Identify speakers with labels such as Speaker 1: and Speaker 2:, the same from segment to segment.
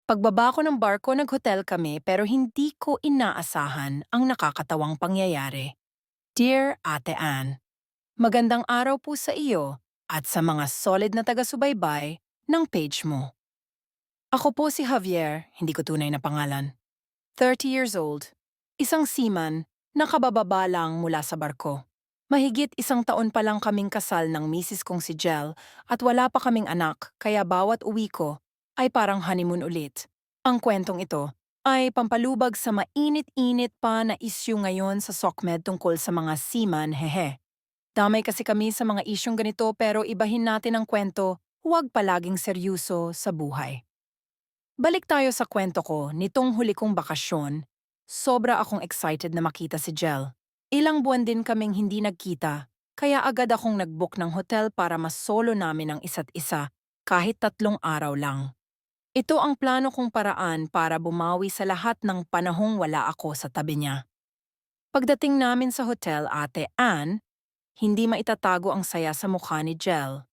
Speaker 1: Pagbaba ko ng barko, nag-hotel kami pero hindi ko inaasahan ang nakakatawang pangyayari. Dear Ate Ann, magandang araw po sa iyo at sa mga solid na taga-subaybay ng page mo. Ako po si Javier, hindi ko tunay na pangalan. 30 years old. Isang seaman na kabababa lang mula sa barko. Mahigit 1 taon pa lang kaming kasal ng misis kong si Jel at wala pa kaming anak kaya bawat uwi ko ay parang honeymoon ulit. Ang kwentong ito ay pampalubag sa mainit-init pa na issue ngayon sa SOCMED tungkol sa mga seaman, hehe. Damay kasi kami sa mga isyong ganito pero ibahin natin ang kwento, huwag palaging seryoso sa buhay. Balik tayo sa kwento ko, nitong huli kong bakasyon, sobra akong excited na makita si Jel. Ilang buwan din kaming hindi nagkita, kaya agad akong nag-book ng hotel para mas solo namin ang isa't isa, kahit 3 araw lang. Ito ang plano kong paraan para bumawi sa lahat ng panahong wala ako sa tabi niya. Pagdating namin sa hotel, Ate Ann, hindi maitatago ang saya sa mukha ni Jel.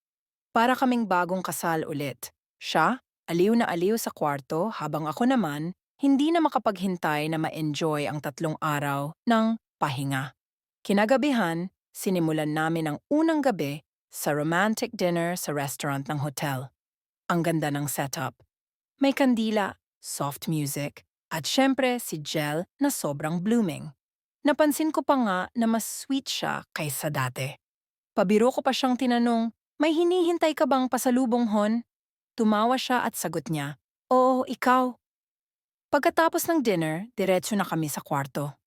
Speaker 1: Para kaming bagong kasal ulit. Siya, aliw na aliw sa kwarto habang ako naman, hindi na makapaghintay na ma-enjoy ang 3 araw ng pahinga. Kinagabihan, sinimulan namin ang unang gabi sa romantic dinner sa restaurant ng hotel. Ang ganda ng setup. May kandila, soft music, at syempre si Jel na sobrang blooming. Napansin ko pa nga na mas sweet siya kaysa dati. Pabiro ko pa siyang tinanong, "May hinihintay ka bang pasalubong, Hon?" Tumawa siya at sagot niya, "Oo, ikaw." Pagkatapos ng dinner, diretso na kami sa kwarto.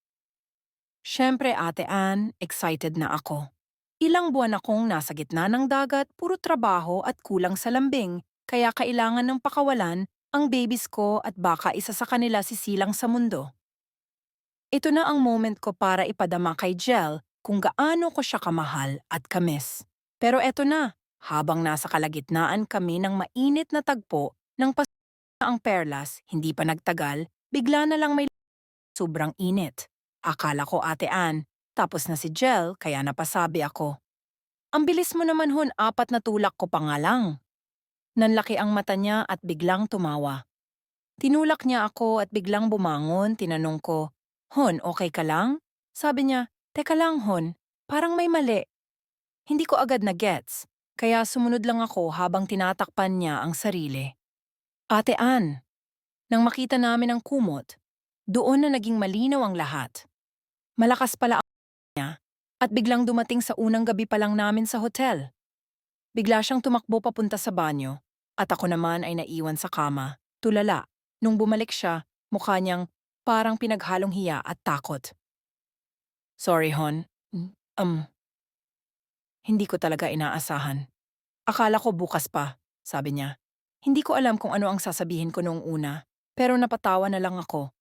Speaker 1: Siyempre, Ate Ann, excited na ako. Ilang buwan akong nasa gitna ng dagat, puro trabaho at kulang sa lambing, kaya kailangan ng pakawalan ang babies ko at baka isa sa kanila sisilang sa mundo. Ito na ang moment ko para ipadama kay Jel kung gaano ko siya kamahal at kamis. Pero eto na, habang nasa kalagitnaan kami ng mainit na tagpo ng ang perlas, hindi pa nagtagal, bigla na lang may sobrang init. Akala ko Ate Ann, tapos na si Jel kaya napasabi ako. Ang bilis mo naman Hun, 4 na tulak ko pa nga lang. Nanlaki ang mata niya at biglang tumawa. Tinulak niya ako at biglang bumangon, tinanong ko, "Hon, okay ka lang?" Sabi niya, "Teka lang, Hon, parang may mali." Hindi ko agad na-gets, kaya sumunod lang ako habang tinatakpan niya ang sarili. Ate Ann, nang makita namin ang kumot, doon na naging malinaw ang lahat. Malakas pala ang niya at biglang dumating sa unang gabi pa lang namin sa hotel. Bigla siyang tumakbo papunta sa banyo at ako naman ay naiwan sa kama, tulala. Nung bumalik siya, mukha niyang parang pinaghalong hiya at takot. Sorry, Hon. Hindi ko talaga inaasahan. Akala ko bukas pa, sabi niya. Hindi ko alam kung ano ang sasabihin ko noong una, pero napatawa na lang ako.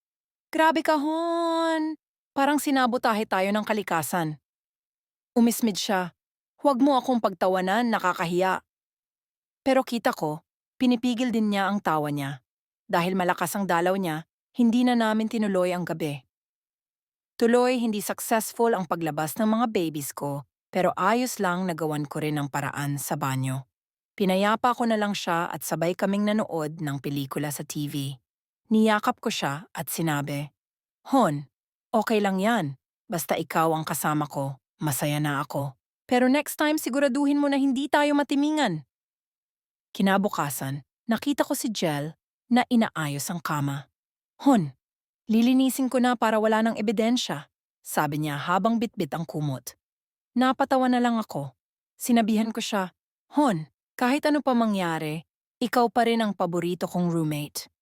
Speaker 1: Grabe ka, Hon! Parang sinabotahe tayo ng kalikasan. Umismid siya. Huwag mo akong pagtawanan, nakakahiya. Pero kita ko, pinipigil din niya ang tawa niya. Dahil malakas ang dalaw niya, hindi na namin tinuloy ang gabi. Tuloy, hindi successful ang paglabas ng mga babies ko, pero ayos lang nagawan ko rin ang paraan sa banyo. Pinayapa ko na lang siya at sabay kaming nanood ng pelikula sa TV. Niyakap ko siya at sinabi, "Hon, okay lang yan. Basta ikaw ang kasama ko, masaya na ako. Pero next time siguraduhin mo na hindi tayo matimingan." Kinabukasan, nakita ko si Jel na inaayos ang kama. "Hon, lilinisin ko na para wala ng ebidensya," sabi niya habang bitbit ang kumot. Napatawa na lang ako. Sinabihan ko siya, "Hon, kahit ano pa mangyari, ikaw pa rin ang paborito kong roommate."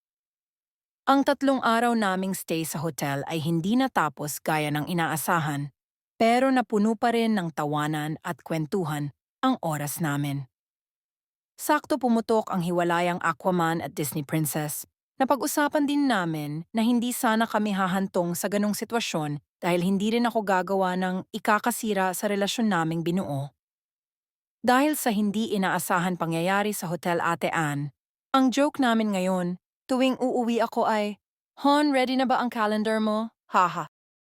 Speaker 1: Ang 3 araw naming stay sa hotel ay hindi natapos gaya ng inaasahan, pero napuno pa rin ng tawanan at kwentuhan ang oras namin. Sakto pumutok ang hiwalayang Aquaman at Disney Princess. Napag-usapan din namin na hindi sana kami hahantong sa ganong sitwasyon dahil hindi rin ako gagawa ng ikakasira sa relasyon naming binuo. Dahil sa hindi inaasahan pangyayari sa Hotel Ate Ann, ang joke namin ngayon, tuwing uuwi ako ay, "Hon, ready na ba ang calendar mo? Haha."